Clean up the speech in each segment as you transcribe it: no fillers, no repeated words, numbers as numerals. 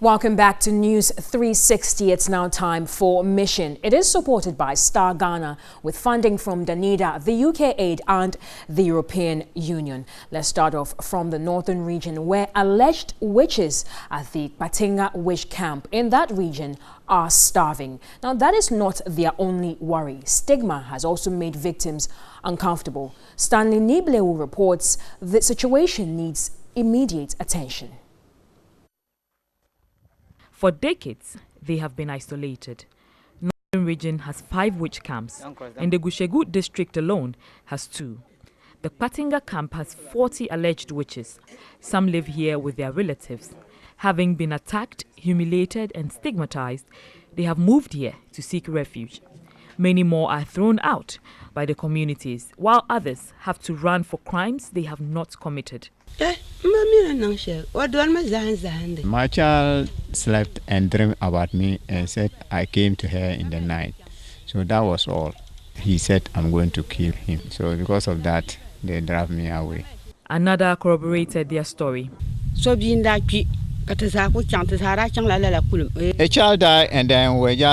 Welcome back to News 360. It's now time for Mission. It is supported by Star Ghana with funding from Danida, the UK Aid and the European Union. Let's start off from the northern region where alleged witches at the Kpatinga witch camp in that region are starving. Now that is not their only worry. Stigma has also made victims uncomfortable. Stanley Niblewu reports the situation needs immediate attention. For decades, they have been isolated. The northern region has 5 witch camps, and the Gushegu district alone has 2. The Kpatinga camp has 40 alleged witches. Some live here with their relatives. Having been attacked, humiliated, and stigmatized, they have moved here to seek refuge. Many more are thrown out by the communities, while others have to run for crimes they have not committed. My child slept and dreamed about me and said I came to her in the night. So that was all. He said I'm going to kill him. So because of that, they drove me away. Another corroborated their story. A child died and then we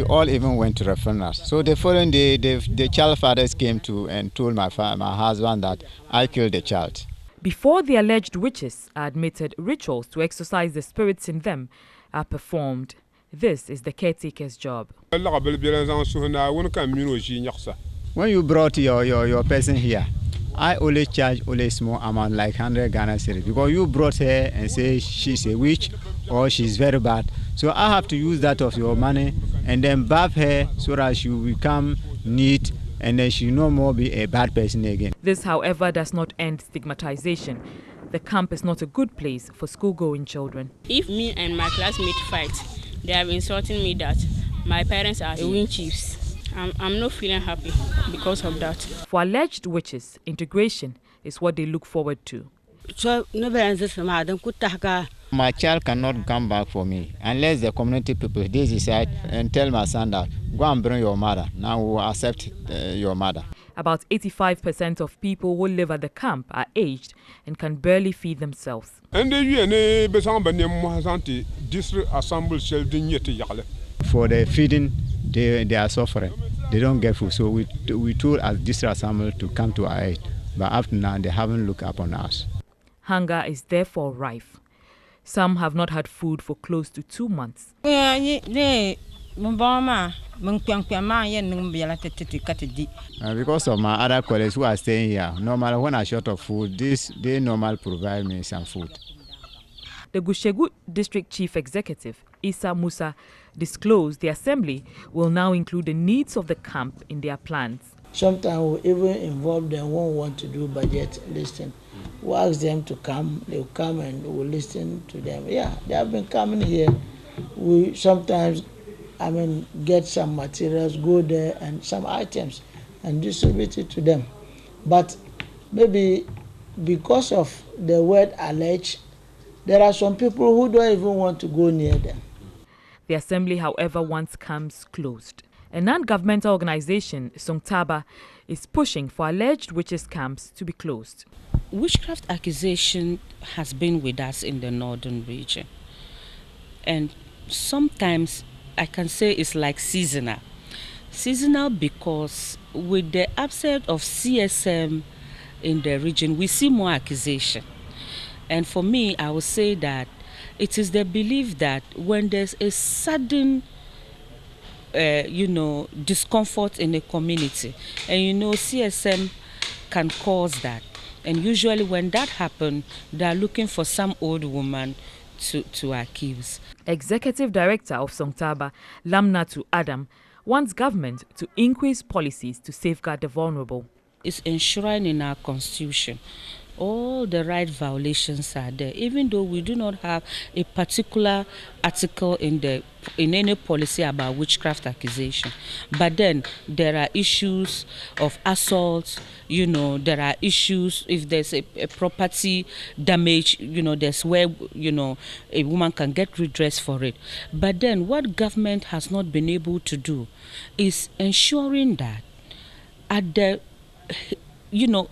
all even went to the funeral. So the following day, the child fathers came to and told my husband that I killed the child. Before the alleged witches are admitted, rituals to exorcise the spirits in them are performed. This is the caretaker's job. When you brought your person here, I only charge only small amount like 100 Ghana cedis because you brought her and say she's a witch or she's very bad. So I have to use that of your money and then bath her so that she will become neat and then she no more be a bad person again. This, however, does not end stigmatization. The camp is not a good place for school-going children. If me and my classmates fight, they have insulting me that my parents are witch chiefs. I'm not feeling happy because of that. For alleged witches, integration is what they look forward to. My child cannot come back for me unless the community people they decide and tell my son that go and bring your mother. Now we will accept your mother. About 85% of people who live at the camp are aged and can barely feed themselves. For the feeding, they are suffering. They don't get food. So we told our district assembly to come to our aid. But after now, they haven't looked upon us. Hunger is therefore rife. Some have not had food for close to 2 months. Because of my other colleagues who are staying here, normally when I'm short of food, they normally provide me some food. The Gushegu District Chief Executive, Issa Musa, disclosed the assembly will now include the needs of the camp in their plans. Sometimes we even involve them won't want to do budget listing. We ask them to come, they'll come and we'll listen to them. Yeah, they have been coming here. We sometimes, get some materials, go there and some items and distribute it to them. But maybe because of the word alleged, there are some people who don't even want to go near them. The assembly, however, wants camps closed. A non-governmental organization, Songtaba, is pushing for alleged witches' camps to be closed. Witchcraft accusation has been with us in the northern region. And sometimes I can say it's like seasonal. Seasonal because with the absence of CSM in the region, we see more accusation. And for me, I would say that it is the belief that when there's a sudden discomfort in the community, and CSM can cause that. And usually when that happens, they are looking for some old woman to accuse. Executive Director of Songtaba, Lamnatu Adam, wants government to increase policies to safeguard the vulnerable. It's enshrined in our constitution. All the right violations are there, even though we do not have a particular article in any policy about witchcraft accusation. But then there are issues of assault, there are issues if there's a property damage, there's where, a woman can get redress for it. But then what government has not been able to do is ensuring that at the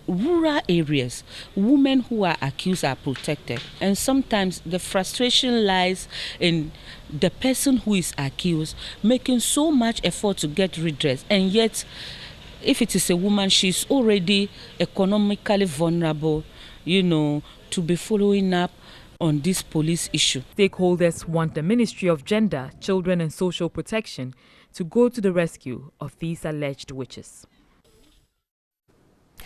rural areas, women who are accused are protected. And sometimes the frustration lies in the person who is accused making so much effort to get redress. And yet, if it is a woman, she's already economically vulnerable, to be following up on this police issue. Stakeholders want the Ministry of Gender, Children and Social Protection to go to the rescue of these alleged witches.